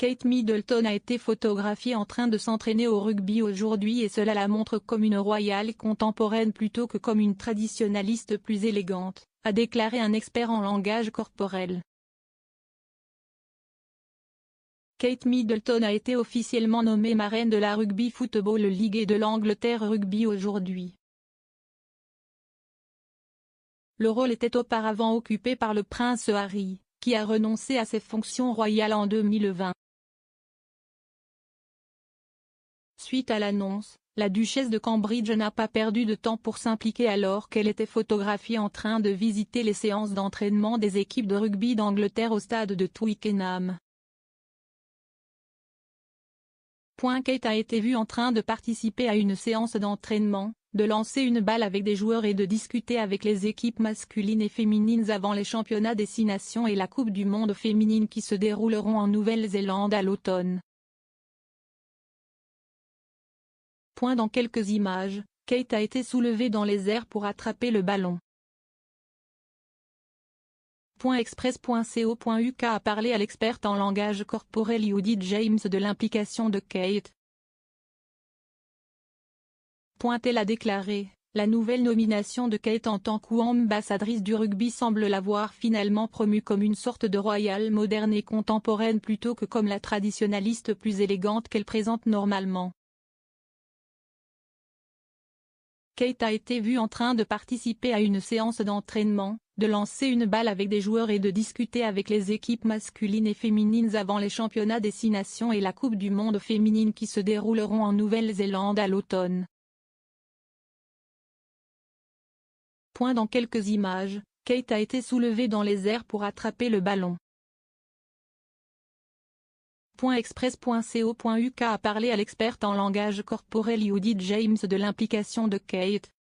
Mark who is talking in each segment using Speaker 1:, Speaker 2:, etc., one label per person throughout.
Speaker 1: Kate Middleton a été photographiée en train de s'entraîner au rugby aujourd'hui et cela la montre comme une royale contemporaine plutôt que comme une traditionnaliste plus élégante, a déclaré un expert en langage corporel. Kate Middleton a été officiellement nommée marraine de la Rugby Football League et de l'Angleterre Rugby aujourd'hui. Le rôle était auparavant occupé par le prince Harry, qui a renoncé à ses fonctions royales en 2020. Suite à l'annonce, la duchesse de Cambridge n'a pas perdu de temps pour s'impliquer alors qu'elle était photographiée en train de visiter les séances d'entraînement des équipes de rugby d'Angleterre au stade de Twickenham. Kate a été vue en train de participer à une séance d'entraînement, de lancer une balle avec des joueurs et de discuter avec les équipes masculines et féminines avant les championnats des 6 nations et la Coupe du monde féminine qui se dérouleront en Nouvelle-Zélande à l'automne. Dans quelques images, Kate a été soulevée dans les airs pour attraper le ballon. Express.co.uk a parlé à l'experte en langage corporel Judith James de l'implication de Kate. Elle a déclaré, la nouvelle nomination de Kate en tant qu'ambassadrice du rugby semble l'avoir finalement promue comme une sorte de royale moderne et contemporaine plutôt que comme la traditionnaliste plus élégante qu'elle présente normalement. Kate a été vue en train de participer à une séance d'entraînement, de lancer une balle avec des joueurs et de discuter avec les équipes masculines et féminines avant les championnats des 6 nations et la Coupe du monde féminine qui se dérouleront en Nouvelle-Zélande à l'automne. Dans quelques images, Kate a été soulevée dans les airs pour attraper le ballon. Express.co.uk a parlé à l'experte en langage corporel Judith James de l'implication de Kate.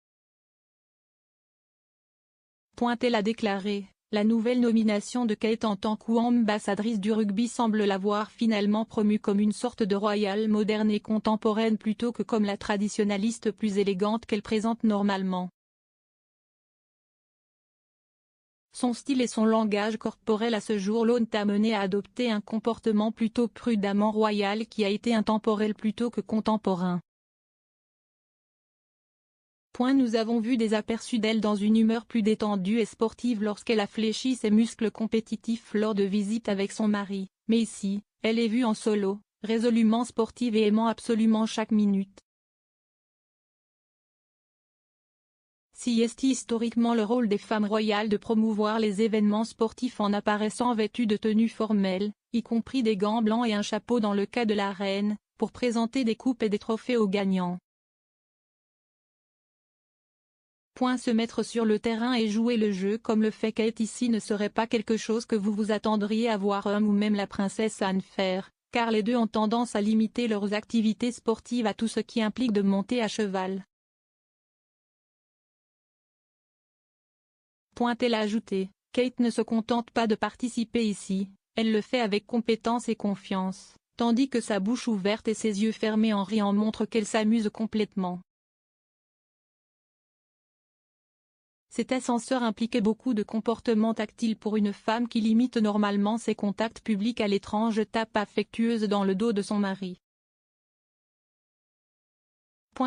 Speaker 1: Elle a déclaré, la nouvelle nomination de Kate en tant qu'ambassadrice du rugby semble l'avoir finalement promue comme une sorte de royale moderne et contemporaine plutôt que comme la traditionnaliste plus élégante qu'elle présente normalement. Son style et son langage corporel à ce jour l'ont amené à adopter un comportement plutôt prudemment royal qui a été intemporel plutôt que contemporain. Nous avons vu des aperçus d'elle dans une humeur plus détendue et sportive lorsqu'elle a fléchi ses muscles compétitifs lors de visites avec son mari, mais ici, elle est vue en solo, résolument sportive et aimant absolument chaque minute. Si est historiquement le rôle des femmes royales de promouvoir les événements sportifs en apparaissant vêtues de tenues formelles, y compris des gants blancs et un chapeau dans le cas de la reine, pour présenter des coupes et des trophées aux gagnants. Se mettre sur le terrain et jouer le jeu comme le fait Kate ici ne serait pas quelque chose que vous vous attendriez à voir ou même la princesse Anne faire, car les deux ont tendance à limiter leurs activités sportives à tout ce qui implique de monter à cheval. Elle a ajouté, Kate ne se contente pas de participer ici, elle le fait avec compétence et confiance, tandis que sa bouche ouverte et ses yeux fermés en riant montrent qu'elle s'amuse complètement. Cet ascenseur impliquait beaucoup de comportements tactiles pour une femme qui limite normalement ses contacts publics à l'étrange tape affectueuse dans le dos de son mari.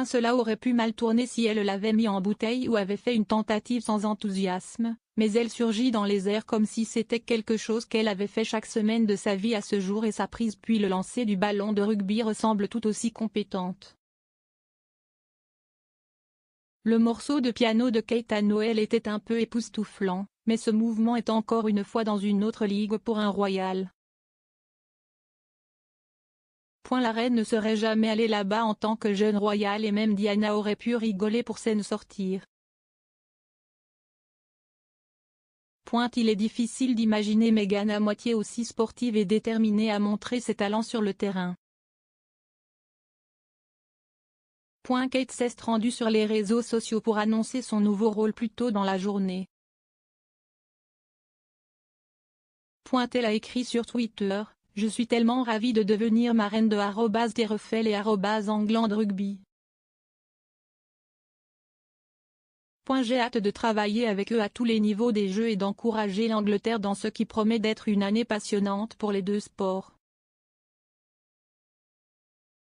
Speaker 1: Cela aurait pu mal tourner si elle l'avait mis en bouteille ou avait fait une tentative sans enthousiasme, mais elle surgit dans les airs comme si c'était quelque chose qu'elle avait fait chaque semaine de sa vie à ce jour et sa prise puis le lancer du ballon de rugby ressemble tout aussi compétente. Le morceau de piano de Kate à Noël était un peu époustouflant, mais ce mouvement est encore une fois dans une autre ligue pour un royal. La reine ne serait jamais allée là-bas en tant que jeune royale et même Diana aurait pu rigoler pour s'en sortir. Il est difficile d'imaginer Meghan à moitié aussi sportive et déterminée à montrer ses talents sur le terrain. Kate s'est rendue sur les réseaux sociaux pour annoncer son nouveau rôle plus tôt dans la journée. Elle a écrit sur Twitter, je suis tellement ravie de devenir marraine de @Terrefel et @England Rugby. J'ai hâte de travailler avec eux à tous les niveaux des jeux et d'encourager l'Angleterre dans ce qui promet d'être une année passionnante pour les deux sports.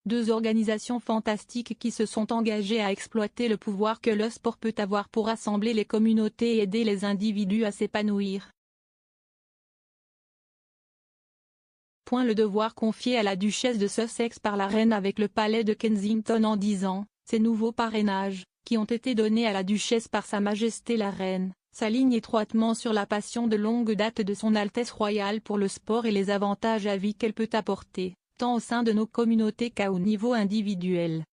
Speaker 1: Deux organisations fantastiques qui se sont engagées à exploiter le pouvoir que le sport peut avoir pour rassembler les communautés et aider les individus à s'épanouir. Le devoir confié à la duchesse de Sussex par la reine avec le palais de Kensington en 10 ans, ces nouveaux parrainages, qui ont été donnés à la duchesse par Sa Majesté la Reine, s'alignent étroitement sur la passion de longue date de Son Altesse royale pour le sport et les avantages à vie qu'elle peut apporter, tant au sein de nos communautés qu'au niveau individuel.